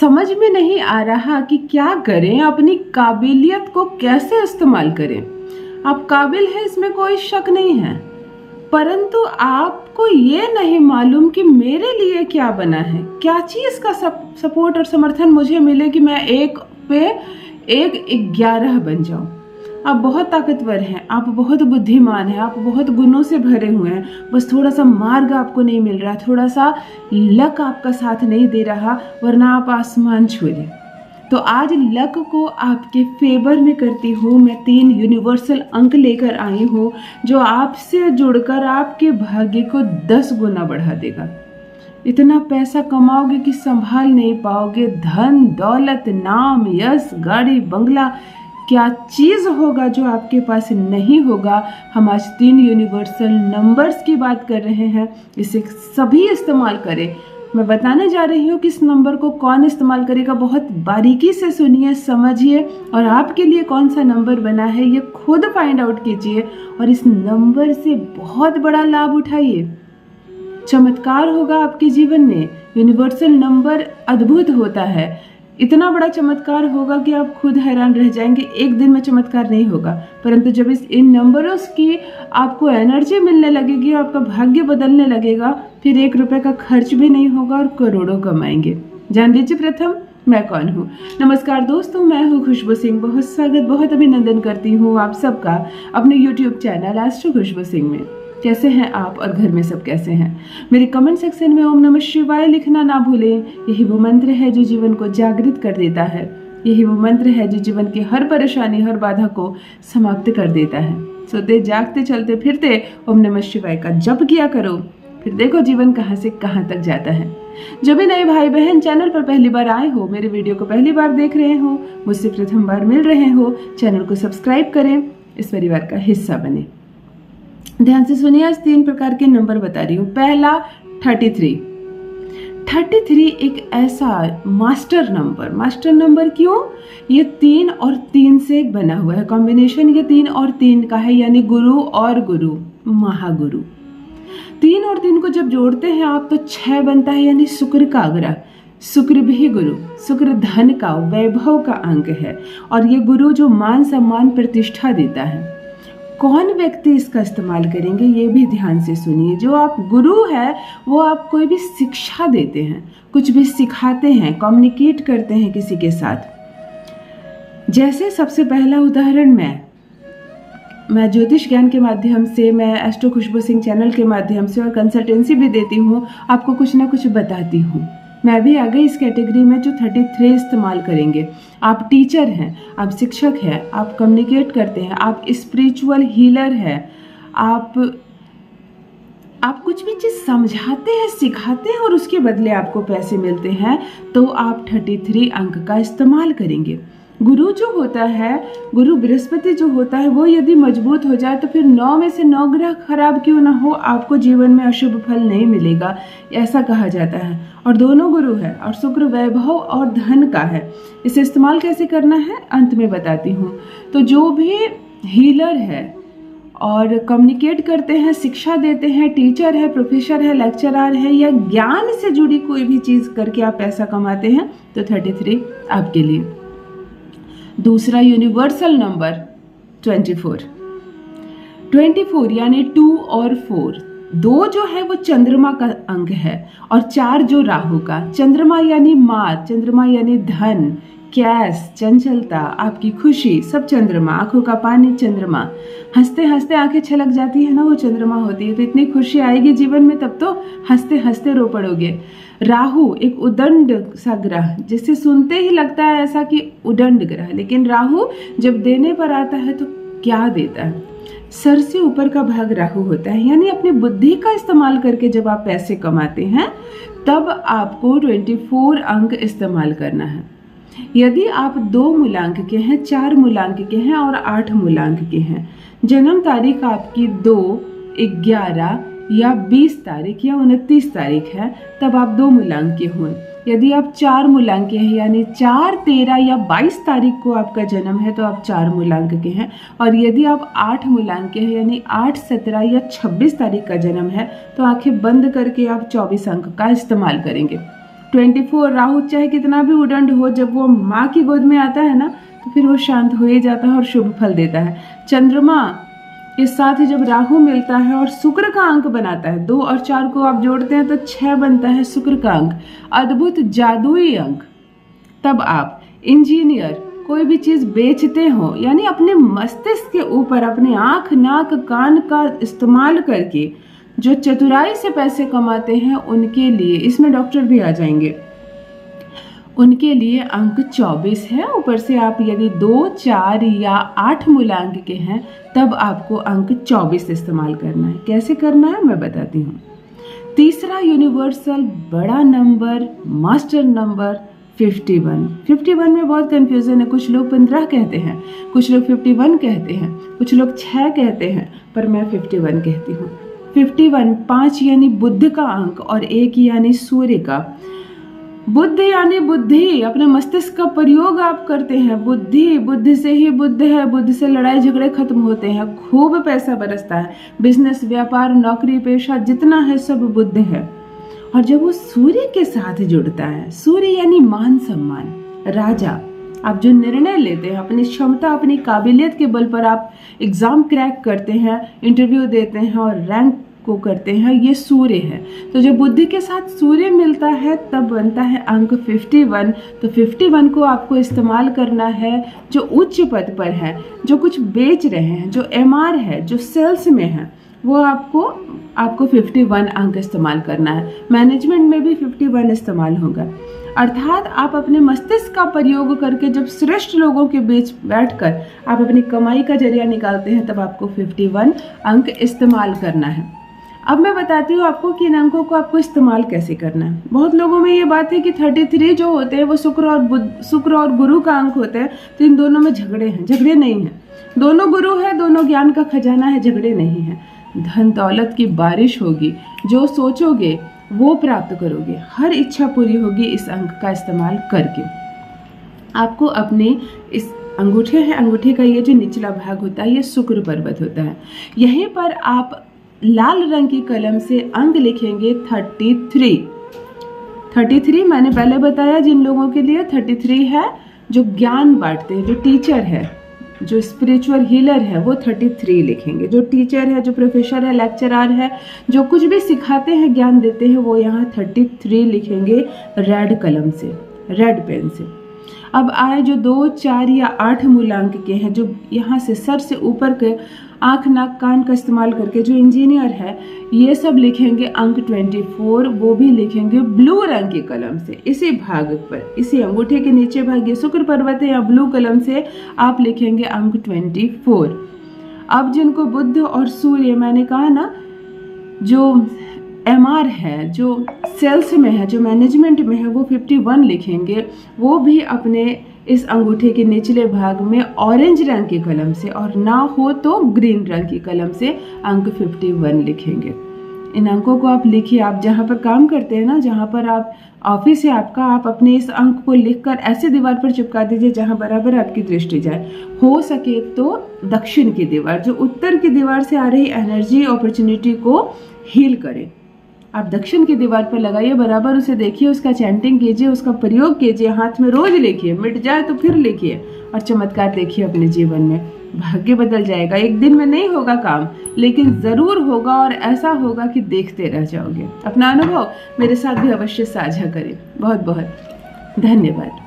समझ में नहीं आ रहा कि क्या करें, अपनी काबिलियत को कैसे इस्तेमाल करें। आप काबिल हैं, इसमें कोई शक नहीं है, परंतु आपको ये नहीं मालूम कि मेरे लिए क्या बना है, क्या चीज़ का सपोर्ट और समर्थन मुझे मिले कि मैं एक पे एक 11 बन जाऊं। आप बहुत ताकतवर हैं, आप बहुत बुद्धिमान हैं, आप बहुत गुणों से भरे हुए हैं, बस थोड़ा सा मार्ग आपको नहीं मिल रहा, थोड़ा सा लक आपका साथ नहीं दे रहा, वरना आप आसमान छू लें। तो आज लक को आपके फेवर में करती हूँ। मैं 3 यूनिवर्सल अंक लेकर आई हूँ जो आपसे जुड़कर आपके भाग्य को 10 गुना बढ़ा देगा। इतना पैसा कमाओगे कि संभाल नहीं पाओगे। धन दौलत नाम यश गाड़ी बंगला, क्या चीज़ होगा जो आपके पास नहीं होगा। हम आज 3 यूनिवर्सल नंबर्स की बात कर रहे हैं, इसे सभी इस्तेमाल करें। मैं बताने जा रही हूँ कि इस नंबर को कौन इस्तेमाल करेगा। बहुत बारीकी से सुनिए, समझिए, और आपके लिए कौन सा नंबर बना है ये खुद फाइंड आउट कीजिए और इस नंबर से बहुत बड़ा लाभ उठाइए। चमत्कार होगा आपके जीवन में। यूनिवर्सल नंबर अद्भुत होता है, इतना बड़ा चमत्कार होगा कि आप खुद हैरान रह जाएंगे। एक दिन में चमत्कार नहीं होगा, परंतु जब इन नंबरों की आपको एनर्जी मिलने लगेगी, आपका भाग्य बदलने लगेगा, फिर 1 रुपए का खर्च भी नहीं होगा और करोड़ों कमाएंगे। जान लीजिए प्रथम मैं कौन हूँ। नमस्कार दोस्तों, मैं हूँ खुशबू सिंह। बहुत स्वागत, बहुत अभिनंदन करती हूँ आप सबका अपने YouTube चैनल एस्ट्रो खुशबू सिंह में। कैसे हैं आप और घर में सब कैसे हैं? मेरे कमेंट सेक्शन में ओम नमः शिवाय लिखना ना भूलें। यही वो मंत्र है जो जीवन को जागृत कर देता है। यही वो मंत्र है जो जीवन की हर परेशानी, हर बाधा को समाप्त कर देता है। सोते जागते चलते फिरते ओम नमः शिवाय का जप किया करो, फिर देखो जीवन कहाँ से कहाँ तक जाता है। जो भी नए भाई बहन चैनल पर पहली बार आए हो, मेरे वीडियो को पहली बार देख रहे हो, मुझसे प्रथम बार मिल रहे हो, चैनल को सब्सक्राइब करें, इस परिवार का हिस्सा बने। ध्यान से सुनिए, आज 3 प्रकार के नंबर बता रही हूँ। पहला 33। 33 एक ऐसा मास्टर नंबर क्यों? ये 3 और 3 से बना हुआ है। कॉम्बिनेशन ये 3 और 3 का है, यानी गुरु और गुरु, महागुरु। 3 और 3 को जब जोड़ते हैं आप तो 6 बनता है, यानी शुक्र का ग्रह। शुक्र भी गुरु, शुक्र धन का, वैभव का अंक है, और ये गुरु जो मान सम्मान प्रतिष्ठा देता है। कौन व्यक्ति इसका इस्तेमाल करेंगे ये भी ध्यान से सुनिए। जो आप गुरु है वो आप कोई भी शिक्षा देते हैं, कुछ भी सिखाते हैं, कम्युनिकेट करते हैं किसी के साथ। जैसे सबसे पहला उदाहरण मैं ज्योतिष ज्ञान के माध्यम से, मैं एस्ट्रो खुशबू सिंह चैनल के माध्यम से और कंसल्टेंसी भी देती हूँ, आपको कुछ ना कुछ बताती हूँ। मैं भी आ गई इस कैटेगरी में जो 33 इस्तेमाल करेंगे। आप टीचर हैं, आप शिक्षक हैं, आप कम्युनिकेट करते हैं, आप स्पिरिचुअल हीलर हैं, आप कुछ भी चीज़ समझाते हैं, सिखाते हैं और उसके बदले आपको पैसे मिलते हैं, तो आप 33 अंक का इस्तेमाल करेंगे। गुरु जो होता है, गुरु बृहस्पति जो होता है, वो यदि मजबूत हो जाए तो फिर 9 में से 9 ग्रह खराब क्यों ना हो, आपको जीवन में अशुभ फल नहीं मिलेगा, ऐसा कहा जाता है। और दोनों गुरु है, और शुक्र वैभव और धन का है। इसे इस्तेमाल कैसे करना है अंत में बताती हूँ। तो जो भी हीलर है और कम्युनिकेट करते हैं, शिक्षा देते हैं, टीचर है, प्रोफेसर है, लेक्चरर है, या ज्ञान से जुड़ी कोई भी चीज़ करके आप पैसा कमाते हैं, तो 33 आपके लिए। दूसरा यूनिवर्सल नंबर 24। 24 यानी 2 और 4, 2 जो है वो चंद्रमा का अंक है और 4 जो राहु का। चंद्रमा यानी माँ, चंद्रमा यानी धन, कैश, चंचलता, आपकी खुशी, सब चंद्रमा। आंखों का पानी चंद्रमा, हंसते हंसते आंखें छलक जाती है ना, वो चंद्रमा होती है। तो इतनी खुशी आएगी जीवन में, तब तो हंसते हंसते रो पड़ोगे। राहु एक उदंड सा ग्रह, जिसे सुनते ही लगता है ऐसा कि उदंड ग्रह, लेकिन राहु जब देने पर आता है तो क्या देता है? सर से ऊपर का भाग राहु होता है, यानी अपनी बुद्धि का इस्तेमाल करके जब आप पैसे कमाते हैं तब आपको 24 अंक इस्तेमाल करना है। यदि आप 2 मूलांक के हैं, 4 मूलांक के हैं और 8 मूलांक के हैं, जन्म तारीख आपकी 2, 11 या 20 तारीख या 29 तारीख है, तब आप 2 मूलांक के हों। यदि आप 4 मूलांक के हैं, यानी 4, 13 या 22 तारीख को आपका जन्म है, तो आप 4 मूलांक के हैं। और यदि आप 8 मूलांक के हैं, यानी 8, 17 या 26 तारीख का जन्म है, तो आंखें बंद करके आप 24 अंक का इस्तेमाल करेंगे। 24 राहु चाहे कितना भी उदंड हो, जब वो माँ की गोद में आता है ना तो फिर वो शांत हो ही जाता है और शुभ फल देता है। चंद्रमा के साथ ही जब राहु मिलता है और शुक्र का अंक बनाता है, 2 और 4 को आप जोड़ते हैं तो 6 बनता है शुक्र का अंक, अद्भुत जादुई अंक। तब आप इंजीनियर कोई भी चीज बेचते हो, यानी अपने मस्तिष्क के ऊपर अपने आंख नाक कान का इस्तेमाल करके जो चतुराई से पैसे कमाते हैं, उनके लिए, इसमें डॉक्टर भी आ जाएंगे, उनके लिए अंक 24 है। ऊपर से आप यदि 2, 4 या 8 मूलांक के हैं तब आपको अंक 24 इस्तेमाल करना है। कैसे करना है मैं बताती हूँ। तीसरा यूनिवर्सल बड़ा नंबर, मास्टर नंबर 51। 51 में बहुत कंफ्यूजन है, कुछ लोग 15 कहते हैं, कुछ लोग 51 कहते हैं, कुछ लोग 6 कहते हैं, पर मैं 51 कहती हूँ। 51 5 यानी बुद्ध का अंक और 1 यानी सूर्य का। बुद्ध यानी बुद्धि, अपने मस्तिष्क का प्रयोग आप करते हैं। बुद्धि, बुद्धि से ही बुद्ध है, बुद्ध से लड़ाई झगड़े खत्म होते हैं, खूब पैसा बरसता है। बिजनेस, व्यापार, नौकरी पेशा जितना है सब बुद्ध है। और जब वो सूर्य के साथ जुड़ता है, सूर्य यानी मान सम्मान, राजा। आप जो निर्णय लेते हैं अपनी क्षमता अपनी काबिलियत के बल पर, आप एग्जाम क्रैक करते हैं, इंटरव्यू देते हैं और रैंक को करते हैं, ये सूर्य है। तो जब बुद्धि के साथ सूर्य मिलता है तब बनता है अंक 51। तो 51 को आपको इस्तेमाल करना है जो उच्च पद पर है, जो कुछ बेच रहे हैं, जो एमआर है, जो सेल्स में है, वो आपको 51 अंक इस्तेमाल करना है। मैनेजमेंट में भी 51 इस्तेमाल होगा। अर्थात आप अपने मस्तिष्क का प्रयोग करके जब श्रेष्ठ लोगों के बीच बैठकर आप अपनी कमाई का जरिया निकालते हैं तब आपको 51 अंक इस्तेमाल करना है। अब मैं बताती हूँ आपको कि इन अंकों को आपको इस्तेमाल कैसे करना है। बहुत लोगों में ये बात है कि 33 जो होते हैं वो शुक्र और गुरु का अंक होते हैं, तो इन दोनों में झगड़े हैं। झगड़े नहीं हैं, दोनों गुरु है, दोनों ज्ञान का खजाना है, झगड़े नहीं है। धन दौलत की बारिश होगी, जो सोचोगे वो प्राप्त करोगे, हर इच्छा पूरी होगी इस अंक का इस्तेमाल करके। आपको अपने इस अंगूठे है, अंगूठे का ये जो निचला भाग होता है ये शुक्र पर्वत होता है, यहीं पर आप लाल रंग की कलम से अंक लिखेंगे 33। 33 मैंने पहले बताया जिन लोगों के लिए 33 है जो ज्ञान बांटते हैं, जो टीचर है, जो स्पिरिचुअल हीलर है, वो 33 लिखेंगे। जो टीचर है, जो प्रोफेसर है, लेक्चरर है, जो कुछ भी सिखाते हैं, ज्ञान देते हैं, वो यहाँ 33 लिखेंगे रेड कलम से, रेड पेन से। अब आए जो 2, 4 या 8 मूलांक के हैं, जो यहाँ से सर से ऊपर के आँख नाक कान का इस्तेमाल करके जो इंजीनियर है, ये सब लिखेंगे अंक 24। वो भी लिखेंगे ब्लू रंग की कलम से, इसी भाग पर, इसी अंगूठे के नीचे भाग ये शुक्र पर्वत है, या ब्लू कलम से आप लिखेंगे अंक 24। अब जिनको बुध और सूर्य, मैंने कहा ना, जो एमआर है, जो सेल्स में है, जो मैनेजमेंट में है, वो 51 लिखेंगे। वो भी अपने इस अंगूठे के निचले भाग में ऑरेंज रंग की कलम से, और ना हो तो ग्रीन रंग की कलम से अंक 51 लिखेंगे। इन अंकों को आप लिखिए। आप जहाँ पर काम करते हैं ना, जहाँ पर आप ऑफिस है आपका, आप अपने इस अंक को लिखकर ऐसे दीवार पर चिपका दीजिए जहाँ बराबर आपकी दृष्टि जाए। हो सके तो दक्षिण की दीवार, जो उत्तर की दीवार से आ रही एनर्जी अपॉर्चुनिटी को हील करे, आप दक्षिण की दीवार पर लगाइए, बराबर उसे देखिए, उसका चैंटिंग कीजिए, उसका प्रयोग कीजिए, हाथ में रोज लिखिए, मिट जाए तो फिर लिखिए, और चमत्कार देखिए अपने जीवन में। भाग्य बदल जाएगा। एक दिन में नहीं होगा काम, लेकिन जरूर होगा, और ऐसा होगा कि देखते रह जाओगे। अपना अनुभव मेरे साथ भी अवश्य साझा करें। बहुत बहुत धन्यवाद।